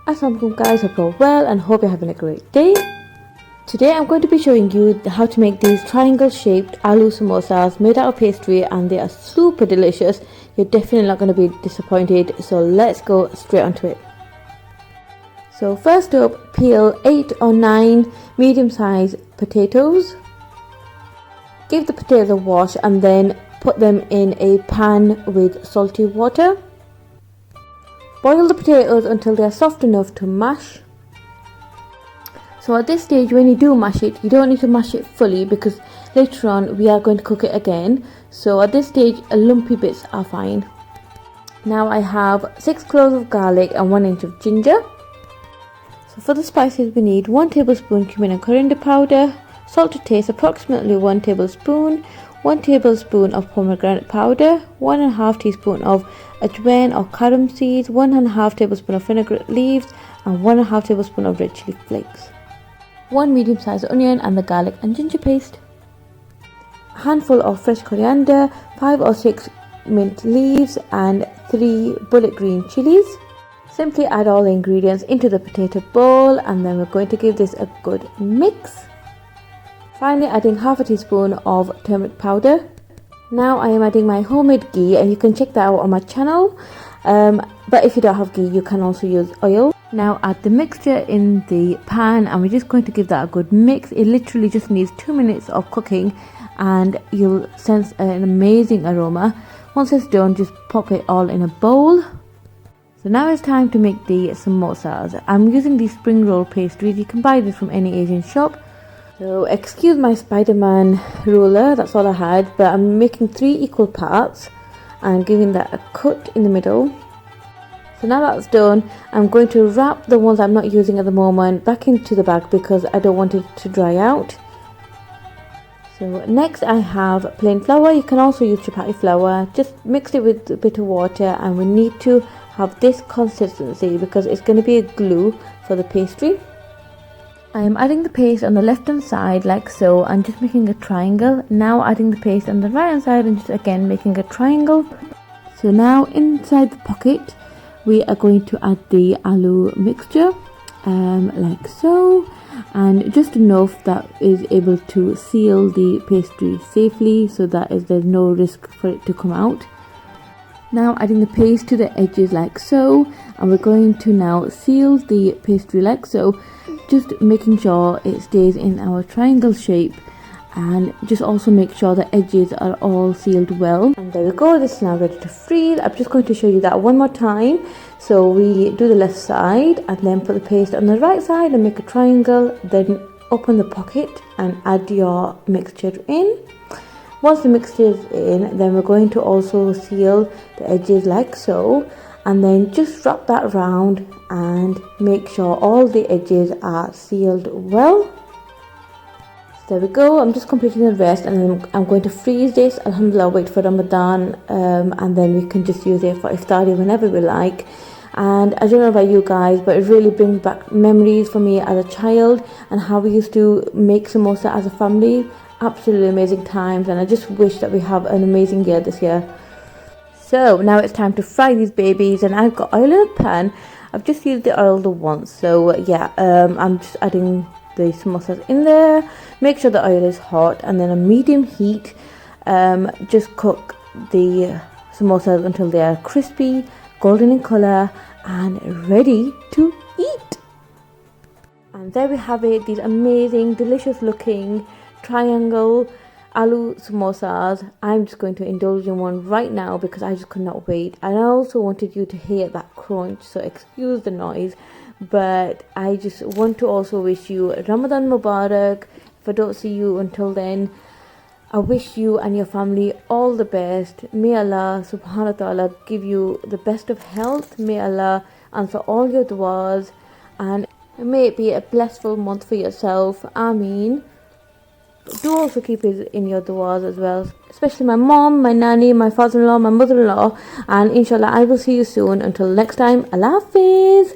Assalamualaikum guys, hope you're well and hope you're having a great day. Today I'm going to be showing you how to make these triangle shaped aloo samosas made out of pastry, and they are super delicious. You're definitely not going to be disappointed, so let's go straight onto it. So first up, peel 8 or 9 medium-sized potatoes. Give the potatoes a wash and then put them in a pan with salty water. Boil the potatoes until they are soft enough to mash. So at this stage, when you do mash it, you don't need to mash it fully because later on we are going to cook it again. So at this stage, lumpy bits are fine. Now I have 6 cloves of garlic and 1 inch of ginger. So for the spices, we need 1 tablespoon cumin and coriander powder, salt to taste approximately 1 tablespoon, 1 tablespoon of pomegranate powder, 1.5 teaspoon of Ajwain or Carom seeds, 1.5 tablespoon of fenugreek leaves, and 1.5 tablespoon of red chilli flakes. 1 medium-sized onion and the garlic and ginger paste. A handful of fresh coriander, 5 or 6 mint leaves, and 3 bullet green chillies. Simply add all the ingredients into the potato bowl, and then we're going to give this a good mix. Finally, adding half a teaspoon of turmeric powder. Now I am adding my homemade ghee, and you can check that out on my channel. But if you don't have ghee, you can also use oil. Now add the mixture in the pan, and we're just going to give that a good mix. It literally just needs 2 minutes of cooking and you'll sense an amazing aroma. Once it's done, just pop it all in a bowl. So now it's time to make the samosas. I'm using these spring roll pastries. You can buy this from any Asian shop. So excuse my Spider-Man ruler, that's all I had, but I'm making 3 equal parts and giving that a cut in the middle. So now that's done, I'm going to wrap the ones I'm not using at the moment back into the bag because I don't want it to dry out. So next I have plain flour. You can also use chapati flour. Just mix it with a bit of water, and we need to have this consistency because it's going to be a glue for the pastry. I am adding the paste on the left hand side like so and just making a triangle. Now adding the paste on the right hand side and just again making a triangle. So now inside the pocket we are going to add the aloo mixture like so, and just enough that is able to seal the pastry safely so that there's no risk for it to come out. Now adding the paste to the edges like so, and we're going to now seal the pastry like so, just making sure it stays in our triangle shape, and just also make sure the edges are all sealed well. And there we go, this is now ready to freeze. I'm just going to show you that one more time. So we do the left side and then put the paste on the right side and make a triangle, then open the pocket and add your mixture in. Once the mixture is in, then we're going to also seal the edges like so, and then just wrap that around and make sure all the edges are sealed well. So there we go, I'm just completing the rest, and then I'm going to freeze this. Alhamdulillah, wait for Ramadan, and then we can just use it for iftari whenever we like. And I don't know about you guys, but it really brings back memories for me as a child and how we used to make samosa as a family. Absolutely amazing times, and I just wish that we have an amazing year this year. So now it's time to fry these babies, and I've got oil in a pan. I've just used the oil once, so yeah, I'm just adding the samosas in there. Make sure the oil is hot, and then on medium heat, just cook the samosas until they are crispy, golden in colour, and ready to eat. And there we have it, these amazing, delicious looking triangle aloo samosas. I'm just going to indulge in one right now because I just could not wait, and I also wanted you to hear that crunch, so excuse the noise, but I just want to also wish you Ramadan Mubarak. If I don't see you until then, I wish you and your family all the best. May Allah subhanahu wa ta'ala give you the best of health. May Allah answer all your du'as, and may it be a blissful month for yourself. Ameen. Do also keep it in your du'as as well, especially my mom, my nanny, my father-in-law, my mother-in-law, and inshallah I will see you soon. Until next time, Allah Hafiz.